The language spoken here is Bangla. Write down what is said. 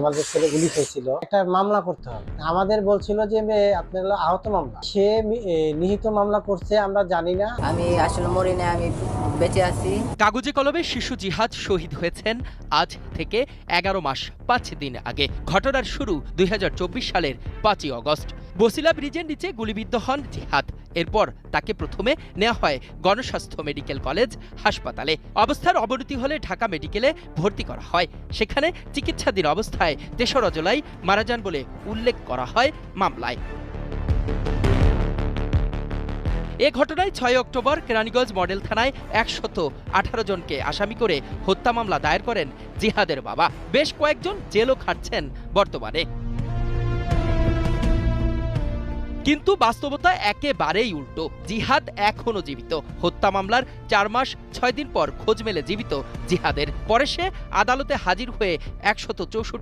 আমাদের ছেলে গুলি খেয়েছিল, একটা মামলা করতে হবে। আমাদের বলছিল যে আপনার আহত মামলা, সে নিহিত মামলা করছে, আমরা জানি না। আমি আসলে মরি না, আমি বেঁচে আছি। কাগজে কলমে শিশু জিহাদ শহীদ হয়েছেন আজ থেকে 11 মাস 5 দিন আগে। ঘটনার শুরু 2024 সালের 5ই অগস্ট। বসিলা ব্রিজের নিচে গুলিবিদ্ধ হন জিহাদ। এরপর তাকে প্রথমে নেওয়া হয় গণস্বাস্থ্য মেডিকেল কলেজ হাসপাতালে। অবস্থার অবনতি হলে ঢাকা মেডিকেলে ভর্তি করা হয়। সেখানে চিকিৎসাধীন অবস্থায় 3রা জুলাই মারা যান বলে উল্লেখ করা হয় মামলায়। এ ঘটনায় 6 অক্টোবর কেরানীগঞ্জ মডেল থানায় 118 জনকে আসামি করে হত্যা মামলা দায়ের করেন জিহাদের বাবা। বেশ কয়েকজন জেলও খাটছেন বর্তমানে। কিন্তু বাস্তবতা একেবারেই উল্টো। জিহাদ এখনো জীবিত। হত্যা মামলার 4 মাস 6 দিন পর খোঁজ মেলে জীবিত জিহাদের। পরে সে আদালতে হাজির হয়ে 164